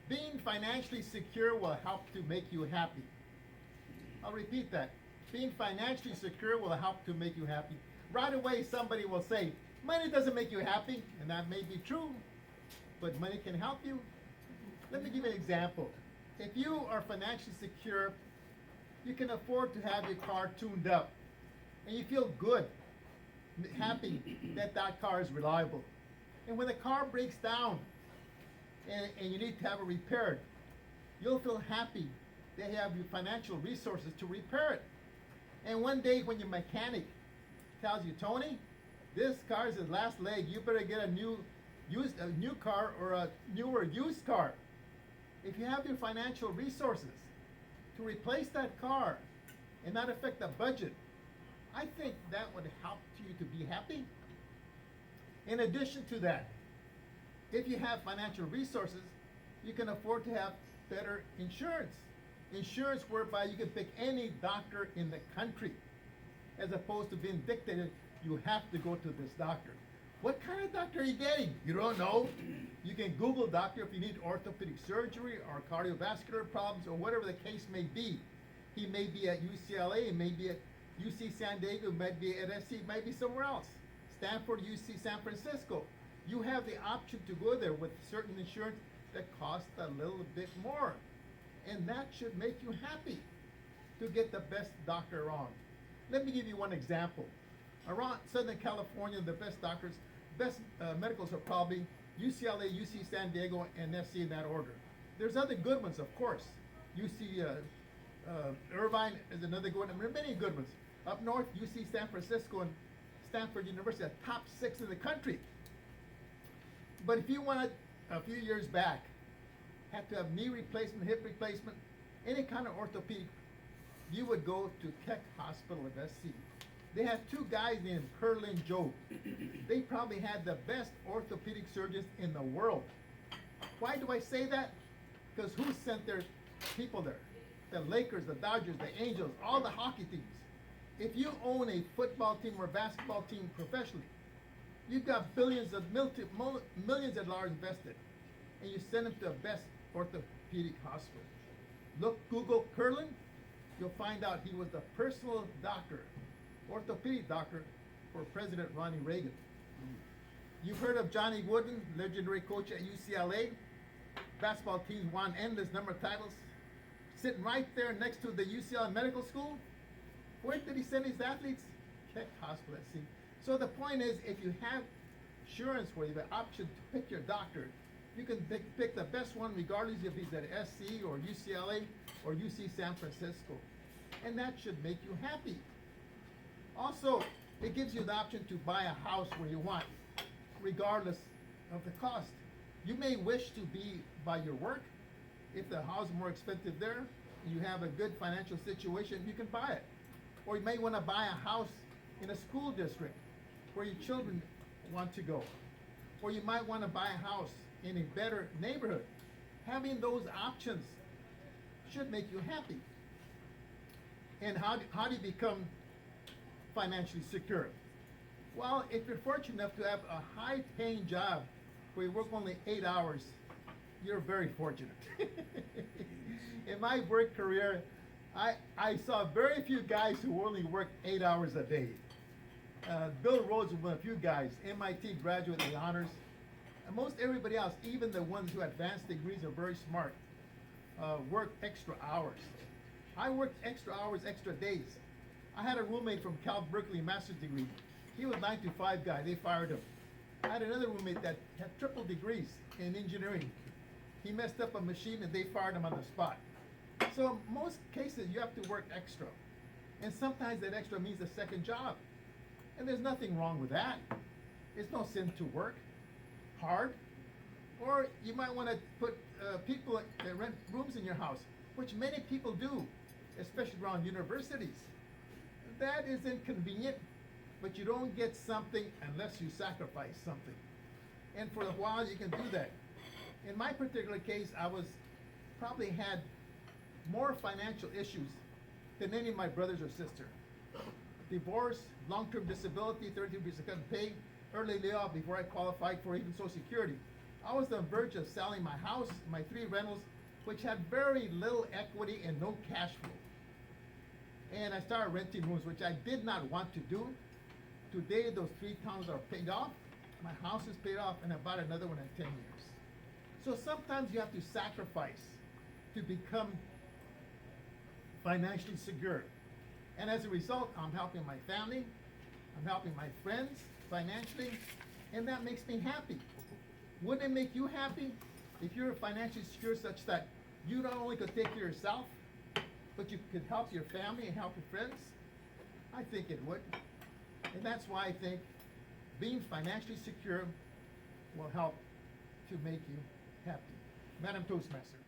Being financially secure will help to make you happy. I'll repeat that. Being financially secure will help to make you happy. Right away, somebody will say, money doesn't make you happy, and that may be true, but money can help you. Let me give you an example. If you are financially secure, you can afford to have your car tuned up, and you feel good, happy that that car is reliable. And when the car breaks down and you need to have it repaired, you'll feel happy that you have your financial resources to repair it. And one day when your mechanic tells you, Tony, this car is the last leg, you better get a new car or a newer used car. If you have your financial resources to replace that car and not affect the budget, I think that would help you to be happy. In addition to that, if you have financial resources, you can afford to have better insurance. Insurance whereby you can pick any doctor in the country, as opposed to being dictated, you have to go to this doctor. What kind of doctor are you getting? You don't know. You can Google doctor if you need orthopedic surgery or cardiovascular problems or whatever the case may be. He may be at UCLA, he may be at UC San Diego, might be at SC, might be somewhere else. Stanford, UC San Francisco. You have the option to go there with certain insurance that costs a little bit more. And that should make you happy to get the best doctor around. Let me give you one example. Around Southern California, the best doctors, best medicals are probably UCLA, UC San Diego, and SC in that order. There's other good ones, of course. UC Irvine is another good one. There are many good ones. Up north, UC San Francisco and Stanford University are top 6 in the country. But if you wanted, a few years back, had to have knee replacement, hip replacement, any kind of orthopedic, you would go to Keck Hospital of SC. They have 2 guys named Curlin and Joe. They probably had the best orthopedic surgeons in the world. Why do I say that? Because who sent their people there? The Lakers, the Dodgers, the Angels, all the hockey teams. If you own a football team or basketball team professionally, you've got millions of dollars invested, and you send them to the best orthopedic hospital. Look, Google Curlin, you'll find out he was the personal doctor, orthopedic doctor for President Ronnie Reagan. You've heard of Johnny Wooden, legendary coach at UCLA. Basketball teams won endless number of titles. Sitting right there next to the UCLA Medical School. Where did he send his athletes? Keck Hospital. See. So the point is, if you have insurance where you have an option to pick your doctor, you can pick the best one regardless if he's at SC or UCLA or UC San Francisco. And that should make you happy. Also, it gives you the option to buy a house where you want, regardless of the cost. You may wish to be by your work. If the house is more expensive there, you have a good financial situation, you can buy it. Or you may want to buy a house in a school district where your children want to go. Or you might want to buy a house in a better neighborhood. Having those options should make you happy. And how do you become financially secure? Well, if you're fortunate enough to have a high-paying job where you work only 8 hours, you're very fortunate. In my work career, I saw very few guys who only worked 8 hours a day. Bill Rhodes was one of the few guys, MIT graduate with honors. And most everybody else, even the ones who had advanced degrees are very smart, worked extra hours. I worked extra hours, extra days. I had a roommate from Cal Berkeley, master's degree. He was 9 to 5 guy, they fired him. I had another roommate that had triple degrees in engineering. He messed up a machine and they fired him on the spot. So in most cases, you have to work extra. And sometimes that extra means a second job. And there's nothing wrong with that. It's no sin to work hard. Or you might want to put people that rent rooms in your house, which many people do, especially around universities. That is inconvenient, but you don't get something unless you sacrifice something. And for a while, you can do that. In my particular case, I probably had more financial issues than any of my brothers or sisters. Divorce, long-term disability, 32% pay, early layoff before I qualified for even Social Security. I was on the verge of selling my house, my 3 rentals, which had very little equity and no cash flow. And I started renting rooms, which I did not want to do. Today, those 3 towns are paid off. My house is paid off, and I bought another one in 10 years. So sometimes you have to sacrifice to become financially secure. And as a result, I'm helping my family, I'm helping my friends financially, and that makes me happy. Wouldn't it make you happy if you're financially secure such that you not only could take care of yourself, but you could help your family and help your friends? I think it would. And that's why I think being financially secure will help to make you happy. Madam Toastmaster.